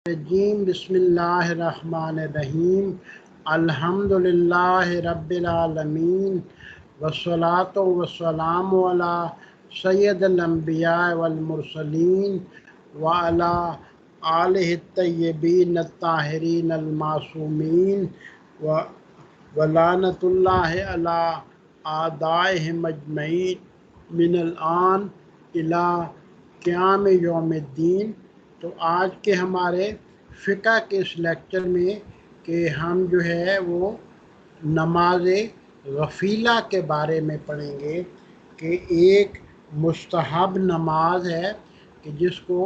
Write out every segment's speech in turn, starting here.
الرجیم بسم اللہ الرحمن الرحیم الحمدللہ رب العالمین والصلاة والسلام علی سید الانبیاء والمرسلین وعلی آلہ الطیبین الطاہرین المعصومین ولعنۃ اللہ علی اعدائہم اجمعین من الآن الی قیام یوم الدین۔ تو آج کے ہمارے فقہ کے اس لیکچر میں کہ ہم جو ہے وہ نماز غفیلہ کے بارے میں پڑھیں گے کہ ایک مستحب نماز ہے کہ جس کو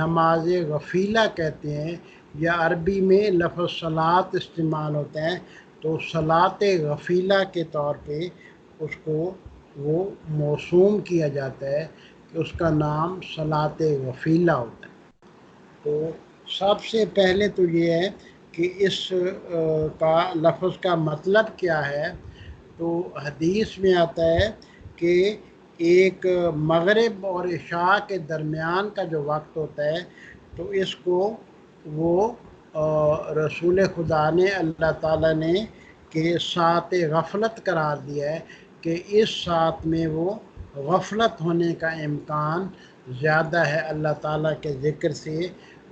نماز غفیلہ کہتے ہیں، یا عربی میں لفظ صلاۃ استعمال ہوتا ہے، تو صلاۃ غفیلہ کے طور پہ اس کو وہ موسوم کیا جاتا ہے کہ اس کا نام صلاۃ غفیلہ ہوتا ہے۔ تو سب سے پہلے تو یہ ہے کہ اس کا لفظ کا مطلب کیا ہے۔ تو حدیث میں آتا ہے کہ ایک مغرب اور عشاء کے درمیان کا جو وقت ہوتا ہے تو اس کو وہ رسول خدا نے اللہ تعالیٰ نے کہ ساعت غفلت قرار دیا ہے کہ اس ساعت میں وہ غفلت ہونے کا امکان زیادہ ہے اللہ تعالیٰ کے ذکر سے،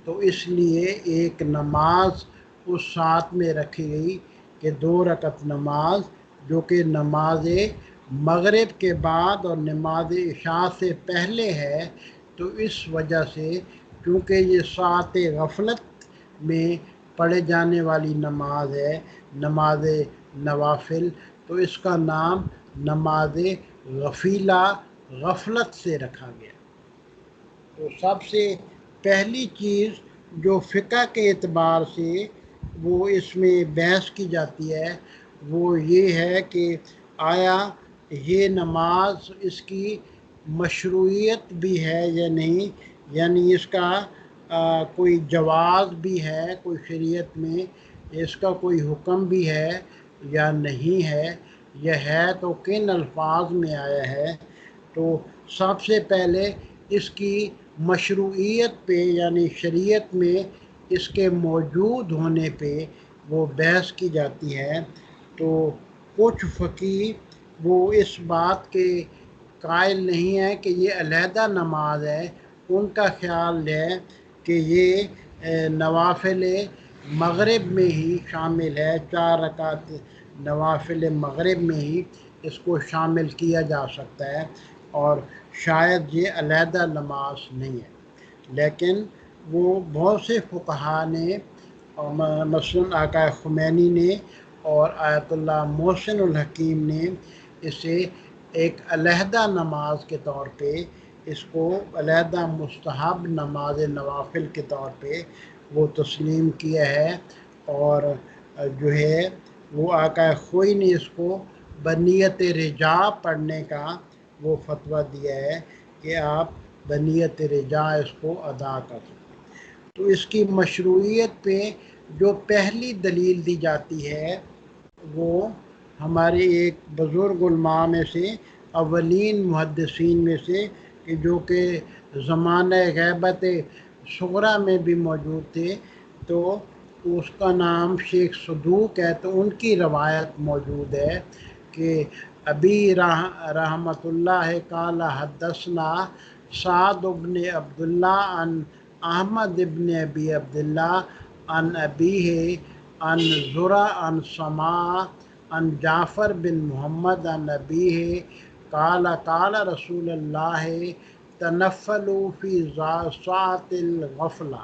تو اس لیے ایک نماز اس ساعت میں رکھی گئی کہ 2 رکعت نماز، جو کہ نماز مغرب کے بعد اور نماز عشاء سے پہلے ہے۔ تو اس وجہ سے کیونکہ یہ ساعت غفلت میں پڑھے جانے والی نماز ہے، نماز نوافل، تو اس کا نام نماز غفیلہ غفلت سے رکھا گیا۔ تو سب سے پہلی چیز جو فقہ کے اعتبار سے وہ اس میں بحث کی جاتی ہے وہ یہ ہے کہ آیا یہ نماز اس کی مشروعیت بھی ہے یا نہیں، یعنی اس کا کوئی جواز بھی ہے کوئی شریعت میں، اس کا کوئی حکم بھی ہے یا نہیں ہے، یہ ہے تو کن الفاظ میں آیا ہے۔ تو سب سے پہلے اس کی مشروعیت پہ یعنی شریعت میں اس کے موجود ہونے پہ وہ بحث کی جاتی ہے۔ تو کچھ فقیہ وہ اس بات کے قائل نہیں ہیں کہ یہ علیحدہ نماز ہے، ان کا خیال ہے کہ یہ نوافل مغرب میں ہی شامل ہے، 4 رکعت نوافل مغرب میں ہی اس کو شامل کیا جا سکتا ہے، اور شاید یہ علیحدہ نماز نہیں ہے۔ لیکن وہ بہت سے فقہا نے مثلاً آقا خمینی نے اور آیت اللہ محسن الحکیم نے اسے ایک علیحدہ نماز کے طور پہ، اس کو علیحدہ مستحب نماز نوافل کے طور پہ وہ تسلیم کیا ہے، اور جو ہے وہ آقا خوئی نے اس کو بنیت رجاء پڑھنے کا وہ فتویٰ دیا ہے کہ آپ بنیت رجاء اس کو ادا کر سکتے۔ تو اس کی مشروعیت پہ جو پہلی دلیل دی جاتی ہے وہ ہمارے ایک بزرگ علماء میں سے، اولین محدثین میں سے، کہ جو کہ زمانہ غیبت صغریٰ میں بھی موجود تھے، تو اس کا نام شیخ صدوق ہے۔ تو ان کی روایت موجود ہے کہ ابی رحمۃ اللہ قال حدثنا سعد بن عبداللہ عن احمد بن ابی عبداللہ عن ابیہ عن زرع عن سماع عن جعفر بن محمد عن ابیہ قال قال رسول اللہ تنفلوا فی ساعۃ الغفلہ،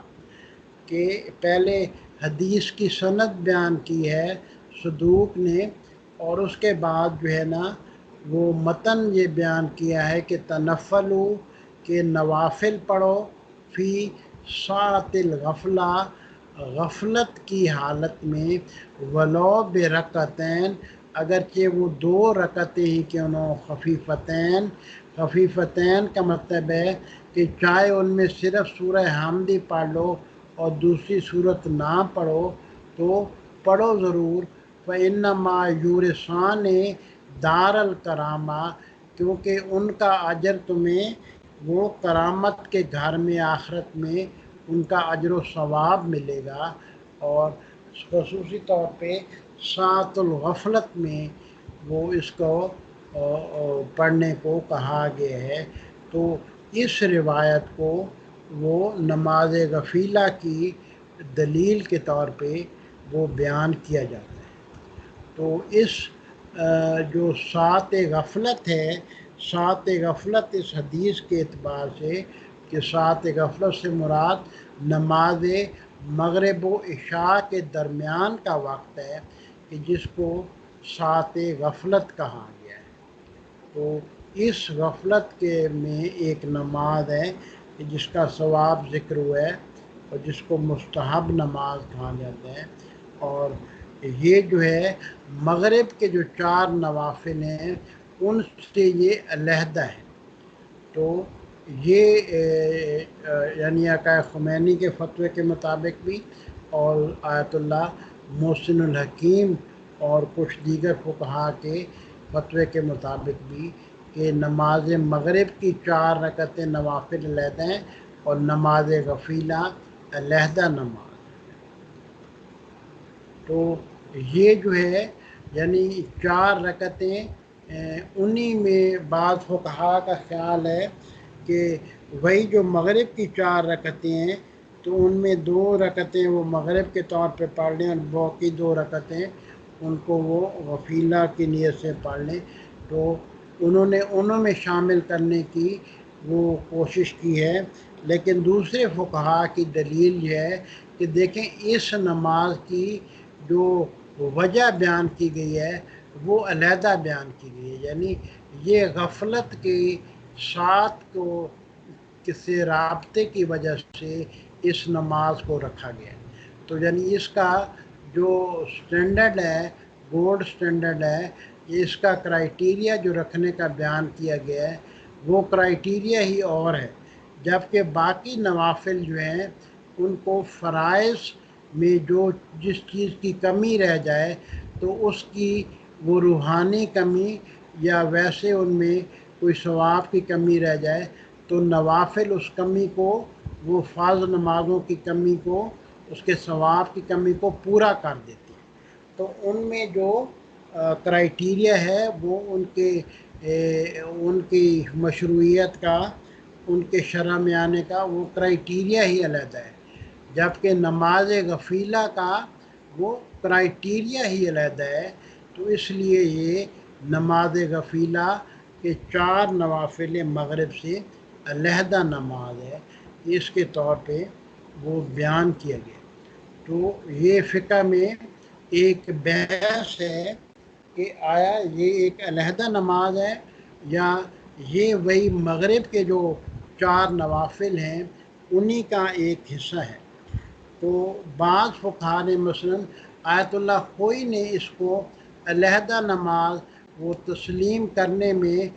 کہ پہلے حدیث کی سند بیان کی ہے صدوق نے، اور اس کے بعد جو ہے نا وہ متن یہ بیان کیا ہے کہ تنفلوا، کہ نوافل پڑھو، فی ساعۃ الغفلہ، غفلت کی حالت میں، ولو برکعتین، اگرچہ وہ 2 رکعتیں ہی کیوں نہ ہوں، خفیفتین۔ خفیفتین کا مطلب ہے کہ چاہے ان میں صرف سورہ حمد ہی پڑھ لو اور دوسری صورت نہ پڑھو تو پڑھو ضرور، فَإِنَّمَا یورثان دار الکرامہ، کیونکہ ان کا اجر تمہیں وہ کرامت کے گھر میں آخرت میں ان کا اجر و ثواب ملے گا، اور خصوصی طور پہ ساعت الغفلت میں وہ اس کو پڑھنے کو کہا گیا ہے۔ تو اس روایت کو وہ نماز غفیلہ کی دلیل کے طور پہ وہ بیان کیا جاتا ہے۔ تو اس جو ساعت غفلت ہے، ساعت غفلت اس حدیث کے اعتبار سے کہ ساعت غفلت سے مراد نماز مغرب و عشاء کے درمیان کا وقت ہے کہ جس کو ساعت غفلت کہا گیا ہے۔ تو اس غفلت کے میں ایک نماز ہے کہ جس کا ثواب ذکر ہوا ہے اور جس کو مستحب نماز کہا جاتا ہے، اور یہ جو ہے مغرب کے جو 4 نوافل ہیں ان سے یہ علیحدہ ہے۔ تو یہ یعنی آقا خمینی کے فتوے کے مطابق بھی، اور آیت اللہ محسن الحکیم اور کچھ دیگر فقہا کے فتوے کے مطابق بھی، کہ نماز مغرب کی 4 رکعتیں نوافل علیحدہ ہیں اور نماز غفیلہ علیحدہ نماز۔ تو یہ جو ہے یعنی 4 رکعتیں، انہی میں بعض فقہا کا خیال ہے کہ وہی جو مغرب کی 4 رکعتیں ہیں تو ان میں 2 رکعتیں وہ مغرب کے طور پہ پڑھ لیں اور باقی 2 رکعتیں ان کو وہ غفیلہ کی نیت سے پڑھ لیں۔ تو انہوں میں شامل کرنے کی وہ کوشش کی ہے، لیکن دوسرے فقہا کی دلیل یہ ہے کہ دیکھیں اس نماز کی جو وجہ بیان کی گئی ہے وہ علیحدہ بیان کی گئی ہے، یعنی یہ غفلت کے ساتھ کو کسی رابطے کی وجہ سے اس نماز کو رکھا گیا ہے۔ تو یعنی اس کا جو سٹینڈرڈ ہے، گولڈ سٹینڈرڈ ہے، اس کا کرائیٹیریا جو رکھنے کا بیان کیا گیا ہے وہ کرائیٹیریا ہی اور ہے، جبکہ باقی نوافل جو ہیں ان کو فرائض میں جو جس چیز کی کمی رہ جائے تو اس کی وہ روحانی کمی یا ویسے ان میں کوئی ثواب کی کمی رہ جائے تو نوافل اس کمی کو، وہ فرض نمازوں کی کمی کو، اس کے ثواب کی کمی کو پورا کر دیتی ہیں۔ تو ان میں جو کرائیٹیریا ہے وہ ان کی مشروعیت کا، ان کے شرع میں آنے کا وہ کرائیٹیریا ہی علیحدہ ہے، جبکہ نماز غفیلہ کا وہ کرائیٹیریا ہی علیحدہ ہے۔ تو اس لیے یہ نماز غفیلہ کے 4 نوافل مغرب سے علیحدہ نماز ہے، اس کے طور پہ وہ بیان کیا گیا۔ تو یہ فقہ میں ایک بحث ہے کہ آیا یہ ایک علیحدہ نماز ہے یا یہ وہی مغرب کے جو 4 نوافل ہیں انہی کا ایک حصہ ہے۔ تو بعض فقہا نے مثلا آیت اللہ خوئی نے اس کو علیحدہ نماز وہ تسلیم کرنے میں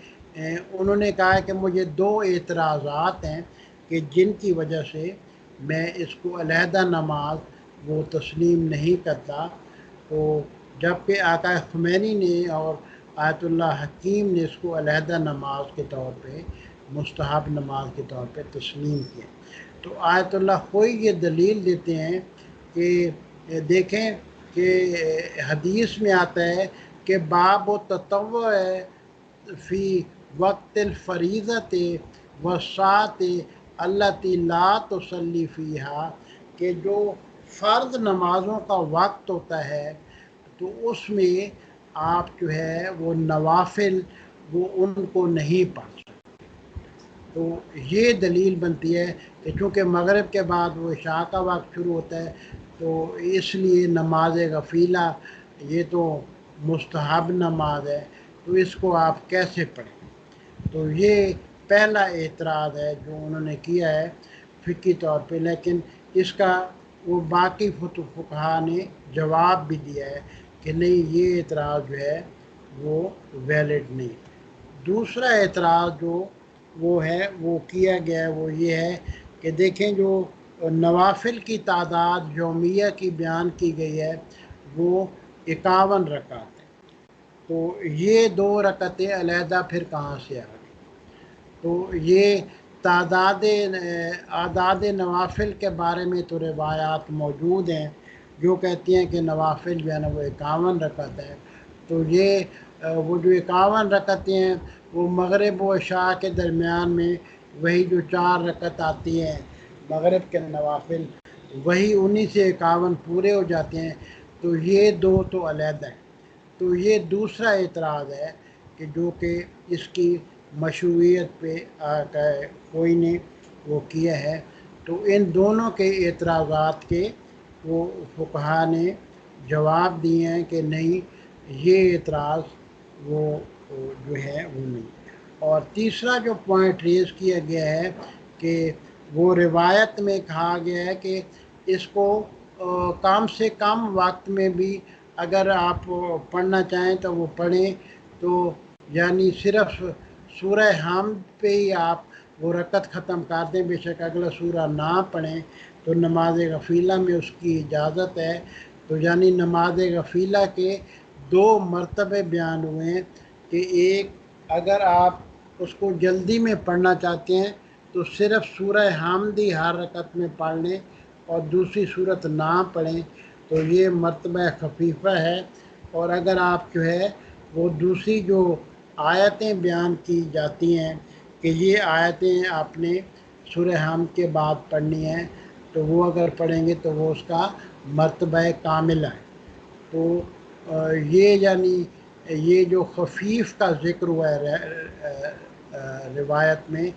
انہوں نے کہا کہ مجھے 2 اعتراضات ہیں کہ جن کی وجہ سے میں اس کو علیحدہ نماز وہ تسلیم نہیں کرتا۔ تو جبکہ آقا خمینی نے اور آیت اللہ حکیم نے اس کو علیحدہ نماز کے طور پہ، مستحب نماز کے طور پہ تسلیم کیا۔ تو آیت اللہ خوئی یہ دلیل دیتے ہیں کہ دیکھیں کہ حدیث میں آتا ہے کہ باب و تطوع فی وقت الفریضۃ والساعۃ التی لا تصلی فیہا، کہ جو فرض نمازوں کا وقت ہوتا ہے تو اس میں آپ جو ہے وہ نوافل وہ ان کو نہیں پڑھ سکتے۔ تو یہ دلیل بنتی ہے کہ چونکہ مغرب کے بعد وہ عشاء کا وقت شروع ہوتا ہے تو اس لیے نماز غفیلہ یہ تو مستحب نماز ہے، تو اس کو آپ کیسے پڑھیں؟ تو یہ پہلا اعتراض ہے جو انہوں نے کیا ہے فقہی طور پہ، لیکن اس کا وہ باقی فقہا نے جواب بھی دیا ہے کہ نہیں، یہ اعتراض جو ہے وہ ویلڈ نہیں۔ دوسرا اعتراض جو وہ ہے وہ کیا گیا ہے وہ یہ ہے کہ دیکھیں جو نوافل کی تعداد یومیہ کی بیان کی گئی ہے وہ 51 رکعت ہے، تو یہ 2 رکعتیں علیحدہ پھر کہاں سے آ گئی؟ تو یہ اعداد نوافل کے بارے میں تو روایات موجود ہیں جو کہتی ہیں کہ نوافل جو ہے نا وہ 51 رکعت ہے. تو یہ وہ جو 51 رکعتیں ہیں وہ مغرب و عشاء کے درمیان میں وہی جو 4 رکعت آتی ہیں مغرب کے نوافل وہی انہی سے 51 پورے ہو جاتے ہیں. تو یہ دو تو علیحدہ ہیں. تو یہ دوسرا اعتراض ہے کہ جو کہ اس کی مشروعیت پہ کوئی نے وہ کیا ہے. تو ان دونوں کے اعتراضات کے وہ فقہا نے جواب دیے ہیں کہ نہیں یہ اعتراض وہ جو ہے وہ نہیں. اور تیسرا جو پوائنٹ ریز کیا گیا ہے کہ وہ روایت میں کہا گیا ہے کہ اس کو کم سے کم وقت میں بھی اگر آپ پڑھنا چاہیں تو وہ پڑھیں. تو یعنی صرف سورہ حمد پہ ہی آپ وہ رکعت ختم کر دیں، بے شک اگلا سورہ نہ پڑھیں. تو نماز غفیلہ میں اس کی اجازت ہے. تو یعنی نماز غفیلہ کے دو مرتبے بیان ہوئے ہیں کہ ایک اگر آپ اس کو جلدی میں پڑھنا چاہتے ہیں تو صرف سورہ حمد ہی ہر رکعت میں پڑھ لیں اور دوسری صورت نہ پڑھیں. تو یہ مرتبہ خفیفہ ہے. اور اگر آپ جو ہے وہ دوسری جو آیتیں بیان کی جاتی ہیں کہ یہ آیتیں آپ نے سورہ حمد کے بعد پڑھنی ہیں تو وہ اگر پڑھیں گے تو وہ اس کا مرتبہ کاملہ ہے. تو یہ یعنی یہ جو خفیف کا ذکر ہوا ہے روایت میں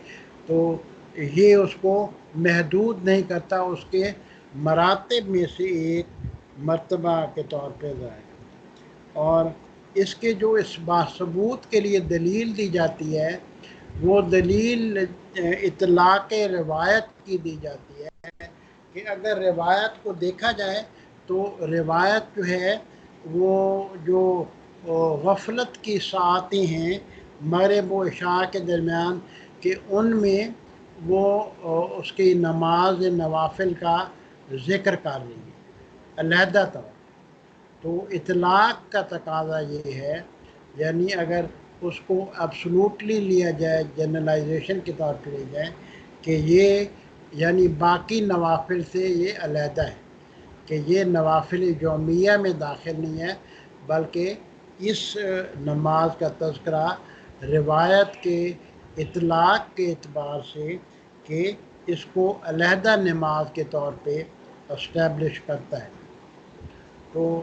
تو یہ اس کو محدود نہیں کرتا، اس کے مراتب میں سے ایک مرتبہ کے طور پہ ظاہر. اور اس کے جو اس ثبوت کے لیے دلیل دی جاتی ہے وہ دلیل اطلاق روایت کی دی جاتی ہے کہ اگر روایت کو دیکھا جائے تو روایت جو ہے وہ جو غفلت کی ساعتیں ہیں مغرب و عشاء کے درمیان کہ ان میں وہ اس کی نماز نوافل کا ذکر کر رہی ہے علیحدہ طور. تو اطلاق کا تقاضا یہ ہے یعنی اگر اس کو ابسولوٹلی لیا جائے جنرلائزیشن کے طور پہ لیا جائے کہ یہ یعنی باقی نوافل سے یہ علیحدہ ہے کہ یہ نوافل یومیہ میں داخل نہیں ہے بلکہ اس نماز کا تذکرہ روایت کے اطلاق کے اعتبار سے کہ اس کو علیحدہ نماز کے طور پہ اسٹیبلش کرتا ہے. تو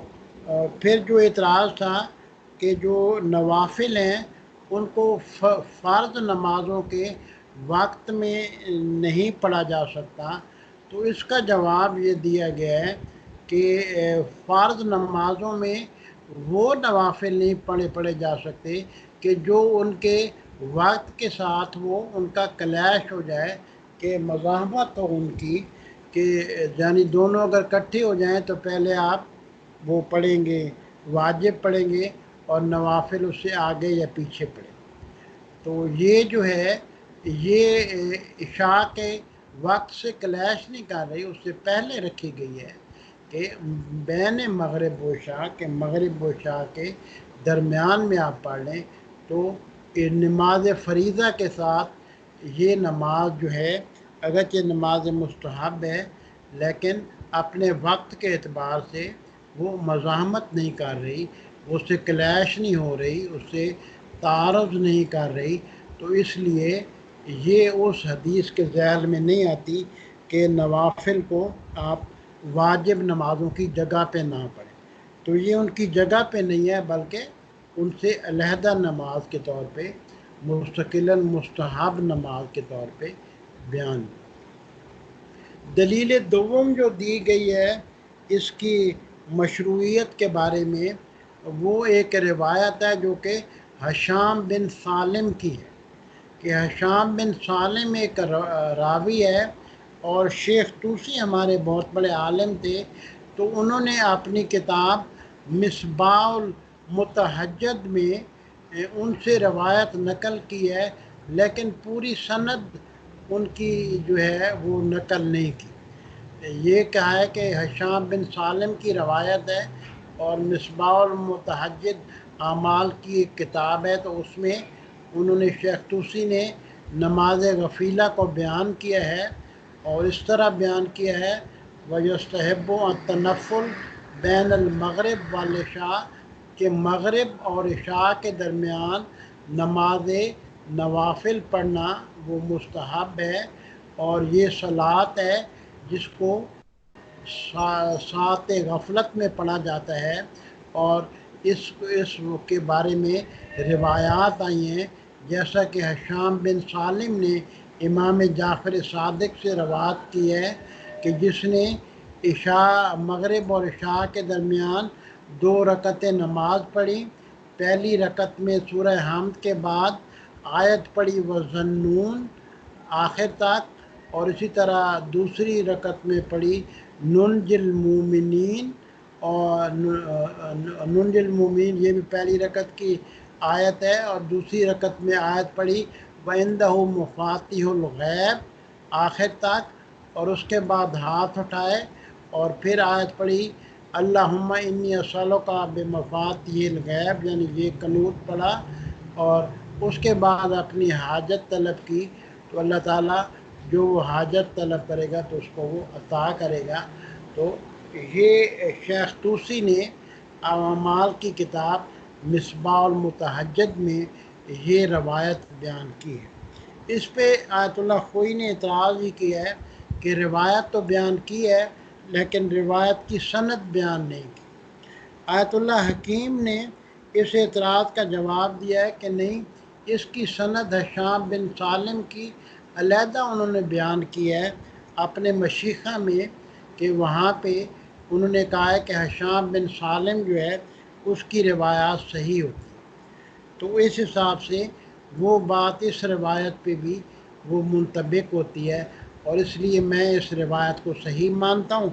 پھر جو اعتراض تھا کہ جو نوافل ہیں ان کو فرض نمازوں کے وقت میں نہیں پڑھا جا سکتا. تو اس کا جواب یہ دیا گیا ہے کہ فرض نمازوں میں وہ نوافل نہیں پڑھے جا سکتے کہ جو ان کے وقت کے ساتھ وہ ان کا کلیش ہو جائے کہ مزاحمت ہو ان کی کہ یعنی دونوں اگر اکٹھے ہو جائیں تو پہلے آپ وہ پڑھیں گے واجب پڑھیں گے اور نوافل اس سے آگے یا پیچھے پڑھیں. تو یہ جو ہے یہ عشاء کے وقت سے کلیش نہیں کر رہی، اس سے پہلے رکھی گئی ہے کہ بین مغرب و عشاء کے مغرب و عشاء کے درمیان میں آپ پڑھ لیں. تو نماز فریضہ کے ساتھ یہ نماز جو ہے اگرچہ نماز مستحب ہے لیکن اپنے وقت کے اعتبار سے وہ مزاحمت نہیں کر رہی، اس سے کلیش نہیں ہو رہی، اس سے تعارض نہیں کر رہی. تو اس لیے یہ اس حدیث کے ذیل میں نہیں آتی کہ نوافل کو آپ واجب نمازوں کی جگہ پہ نہ پڑھیں. تو یہ ان کی جگہ پہ نہیں ہے بلکہ ان سے علیحدہ نماز کے طور پہ مستقلاً مستحب نماز کے طور پہ بیان. دلیل دوم جو دی گئی ہے اس کی مشروعیت کے بارے میں وہ ایک روایت ہے جو کہ ہشام بن سالم کی ہے کہ ہشام بن سالم ایک راوی ہے اور شیخ طوسی ہمارے بہت بڑے عالم تھے. تو انہوں نے اپنی کتاب مصباح المتحجد میں ان سے روایت نقل کی ہے لیکن پوری سند ان کی جو ہے وہ نقل نہیں کی. یہ کہا ہے کہ ہشام بن سالم کی روایت ہے اور مصباح المتحجد اعمال کی ایک کتاب ہے تو اس میں انہوں نے شیخ طوسی نے نماز غفیلہ کو بیان کیا ہے اور اس طرح بیان کیا ہے وَيُسْتَحِبُّ التَّنَفُّلُ بین المغرب والعشاء کہ مغرب اور عشاء کے درمیان نماز نوافل پڑھنا وہ مستحب ہے، اور یہ صلاۃ ہے جس کو ساعت غفلت میں پڑھا جاتا ہے، اور اس کے بارے میں روایات آئی ہیں، جیسا کہ ہشام بن سالم نے امام جعفر صادق سے روایت کی ہے کہ جس نے عشاء مغرب اور عشاء کے درمیان 2 رکعتیں نماز پڑھی، پہلی رکعت میں سورہ حمد کے بعد آیت پڑھی وَظَنُّونَ آخر تک، اور اسی طرح دوسری رکعت میں پڑھی ننج المومنین، اور ننج المومنین یہ بھی پہلی رکعت کی آیت ہے، اور دوسری رکعت میں آیت پڑھی وَعِندَهُ مفاتیح الغیب آخر تک، اور اس کے بعد ہاتھ اٹھائے اور پھر آیت پڑھی اللہم انی اسألک بمفاتیح الغیب، یعنی یہ قنوت پڑھا، اور اس کے بعد اپنی حاجت طلب کی، تو اللہ تعالیٰ جو وہ حاجت طلب کرے گا تو اس کو وہ عطا کرے گا۔ تو یہ شیخ طوسی نے اعمال کی کتاب مصباح المتحجد میں یہ روایت بیان کی ہے۔ اس پہ آیت اللہ خوئی نے اعتراض ہی کیا ہے کہ روایت تو بیان کی ہے لیکن روایت کی سند بیان نہیں کی۔ آیت اللہ حکیم نے اس اعتراض کا جواب دیا ہے کہ نہیں، اس کی سند ہشام بن سالم کی علیحدہ انہوں نے بیان کی ہے اپنے مشیخہ میں، کہ وہاں پہ انہوں نے کہا ہے کہ ہشام بن سالم جو ہے اس کی روایات صحیح ہوتی ہیں، تو اس حساب سے وہ بات اس روایت پہ بھی وہ منطبق ہوتی ہے، اور اس لیے میں اس روایت کو صحیح مانتا ہوں،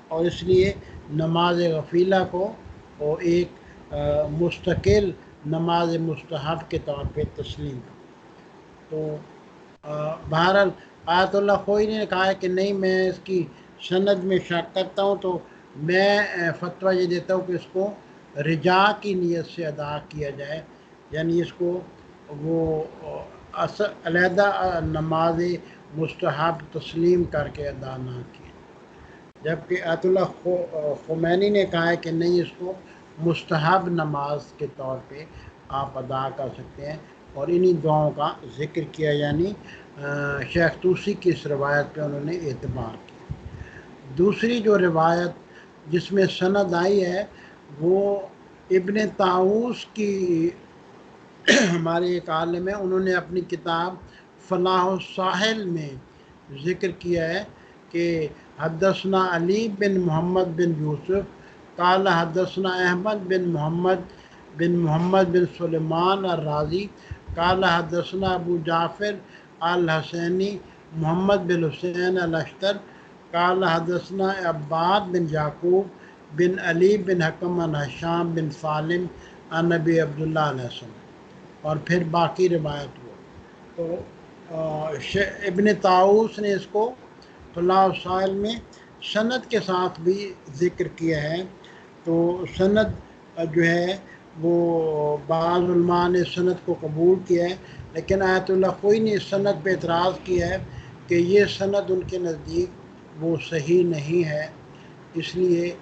اور اس لیے نماز غفیلہ کو اور ایک مستقل نماز مستحب کے طور پہ تسلیم کروں۔ تو بہرحال آیت اللہ خوئی نے کہا ہے کہ نہیں، میں اس کی سند میں شک کرتا ہوں، تو میں فتویٰ یہ دیتا ہوں کہ اس کو رجا کی نیت سے ادا کیا جائے، یعنی اس کو وہ علیحدہ نماز مستحب تسلیم کر کے ادا نہ کیا، جبکہ آیت اللہ خمینی نے کہا ہے کہ نہیں، اس کو مستحب نماز کے طور پہ آپ ادا کر سکتے ہیں، اور انہی دعاؤں کا ذکر کیا، یعنی شیخ طوسی کی اس روایت پہ انہوں نے اعتبار کیا۔ دوسری جو روایت جس میں سند آئی ہے وہ ابن طاؤس کی ہمارے ایک عالم ہیں، انہوں نے اپنی کتاب فلاح الساحل میں ذکر کیا ہے کہ حدثنا علی بن محمد بن یوسف قال حدثنا احمد بن محمد بن سلیمان الرازی قال حدثنا ابو جعفر الحسینی محمد بن حسین الاشتر قال حدثنا عباد بن یعقوب بن علی بن حکم عن ہشام بن سالم عن نبی عبداللہ علیہ وسلم، اور پھر باقی روایت ہو۔ تو ابن طاؤس نے اس کو فلاح السائل میں سند کے ساتھ بھی ذکر کیا ہے، تو سند جو ہے وہ بعض علماء نے سند کو قبول کیا ہے، لیکن آیت اللہ خوئی نے اس سند پہ اعتراض کیا ہے کہ یہ سند ان کے نزدیک وہ صحیح نہیں ہے، اس لیے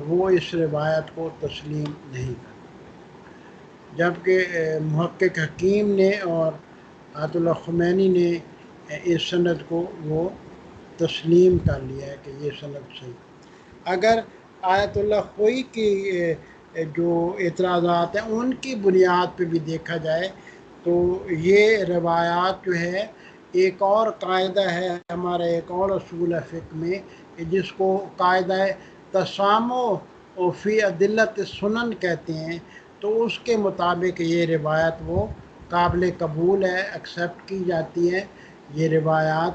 وہ اس روایت کو تسلیم نہیں کرتے، جبکہ محقق حکیم نے اور آیت اللہ خمینی نے اس سند کو وہ تسلیم کر لیا ہے کہ یہ سند صحیح۔ اگر آیت اللہ خوئی کی جو اعتراضات ہیں ان کی بنیاد پہ بھی دیکھا جائے تو یہ روایات جو ہے، ایک اور قاعدہ ہے ہمارا، ایک اور اصول ہے فقہ میں جس کو قاعدہ تسامح فی ادلت سنن کہتے ہیں، تو اس کے مطابق یہ روایت وہ قابل قبول ہے، ایکسیپٹ کی جاتی ہے یہ روایات،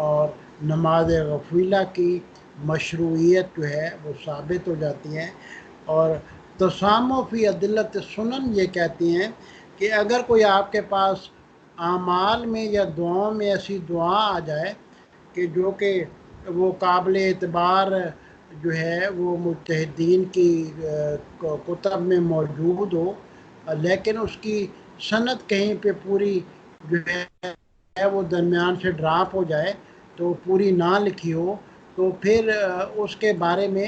اور نماز غفیلہ کی مشروعیت جو ہے وہ ثابت ہو جاتی ہے۔ اور تسامح فی ادلت سنن یہ کہتی ہیں کہ اگر کوئی آپ کے پاس اعمال میں یا دعاؤں میں ایسی دعا آ جائے کہ جو کہ وہ قابل اعتبار جو ہے وہ مجتہدین کی کتب میں موجود ہو، لیکن اس کی سند کہیں پہ پوری جو ہے ہے وہ درمیان سے ڈراپ ہو جائے تو پوری نہ لکھی ہو تو پھر اس کے بارے میں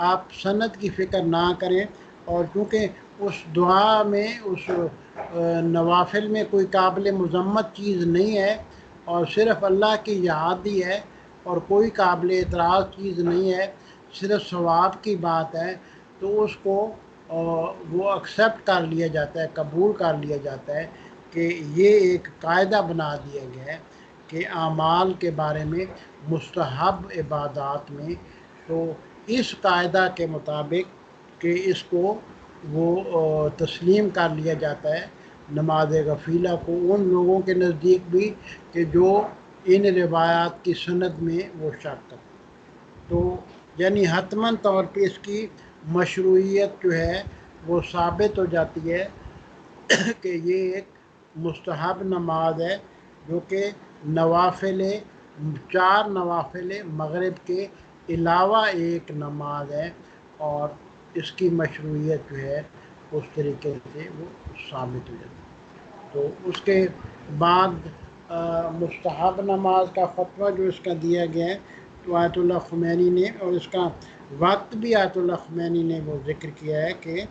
آپ سند کی فکر نہ کریں، اور چونکہ اس دعا میں اس نوافل میں کوئی قابل مذمت چیز نہیں ہے اور صرف اللہ کی یاد ہی ہے اور کوئی قابل اعتراض چیز نہیں ہے، صرف ثواب کی بات ہے، تو اس کو وہ ایکسیپٹ کر لیا جاتا ہے، قبول کر لیا جاتا ہے کہ یہ ایک قاعدہ بنا دیا گیا ہے کہ اعمال کے بارے میں مستحب عبادات میں تو اس قاعدہ کے مطابق کہ اس کو وہ تسلیم کر لیا جاتا ہے نماز غفیلہ کو ان لوگوں کے نزدیک بھی کہ جو ان روایات کی سند میں وہ شک کرتے، تو یعنی حتماً طور پہ اس کی مشروعیت جو ہے وہ ثابت ہو جاتی ہے کہ یہ ایک مستحب نماز ہے جو کہ نوافل 4 نوافل مغرب کے علاوہ ایک نماز ہے، اور اس کی مشروعیت جو ہے اس طریقے سے وہ ثابت ہو جاتی ہے۔ تو اس کے بعد مستحب نماز کا فتویٰ جو اس کا دیا گیا ہے تو آیت اللہ خمینی نے، اور اس کا وقت بھی آیت اللہ خمینی نے وہ ذکر کیا ہے کہ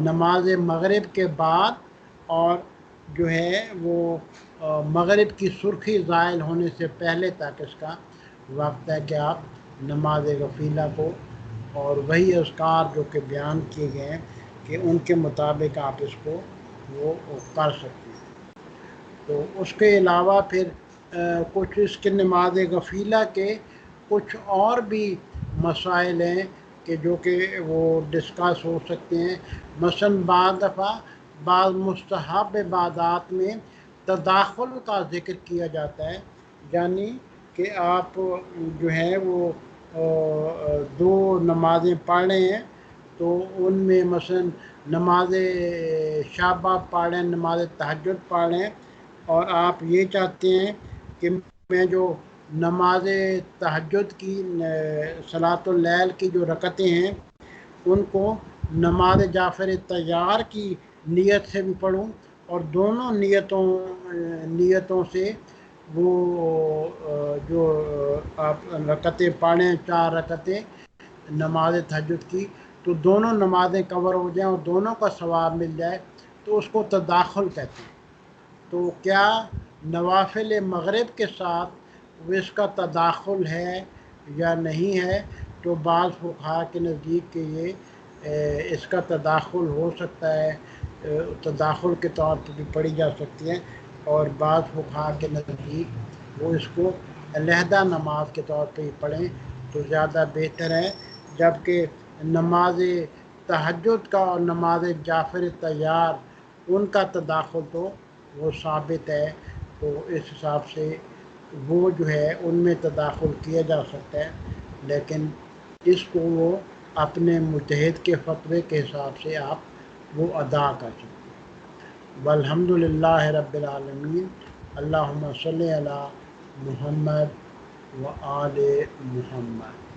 نماز مغرب کے بعد اور جو ہے وہ مغرب کی سرخی زائل ہونے سے پہلے تک اس کا وقت ہے کہ آپ نماز غفیلہ کو اور وہی اذکار جو کہ بیان کیے گئے ہیں کہ ان کے مطابق آپ اس کو وہ کر سکتے ہیں۔ تو اس کے علاوہ پھر کچھ اس کے نماز غفیلہ کے کچھ اور بھی مسائل ہیں کہ جو کہ وہ ڈسکس ہو سکتے ہیں، مثلاً بعض دفعہ بعض مستحب عبادات میں تداخل کا ذکر کیا جاتا ہے، یعنی کہ آپ جو ہے وہ 2 نمازیں پڑھ رہے ہیں تو ان میں مثلاً نماز شابہ پڑھ رہے ہیں، نماز تہجد پڑھ رہے ہیں، اور آپ یہ چاہتے ہیں کہ میں جو نماز تہجد کی صلاۃ اللیل کی جو رکعتیں ہیں ان کو نماز جعفر طیار کی نیت سے بھی پڑھوں، اور دونوں نیتوں سے وہ جو آپ رکعتیں پڑھیں 4 رکعتیں نماز تہجد کی، تو دونوں نمازیں کور ہو جائیں اور دونوں کا ثواب مل جائے، تو اس کو تداخل کہتے ہیں۔ تو کیا نوافل مغرب کے ساتھ اس کا تداخل ہے یا نہیں ہے؟ تو بعض فقہا کے نزدیک کہ یہ اس کا تداخل ہو سکتا ہے، تداخل کے طور پر بھی پڑھی جا سکتی ہے، اور بعض فقہا کے نزدیک وہ اس کو علیحدہ نماز کے طور پہ ہی پڑھیں تو زیادہ بہتر ہے، جبکہ نماز تہجد کا اور نماز جعفر طیار ان کا تداخل تو وہ ثابت ہے، تو اس حساب سے وہ جو ہے ان میں تداخل کیا جا سکتا ہے، لیکن اس کو وہ اپنے مجتہد کے فتوے کے حساب سے آپ وہ ادا کر سکتے ہیں۔ والحمد للہ رب العالمین، اللہم صلی علی محمد و آل محمد۔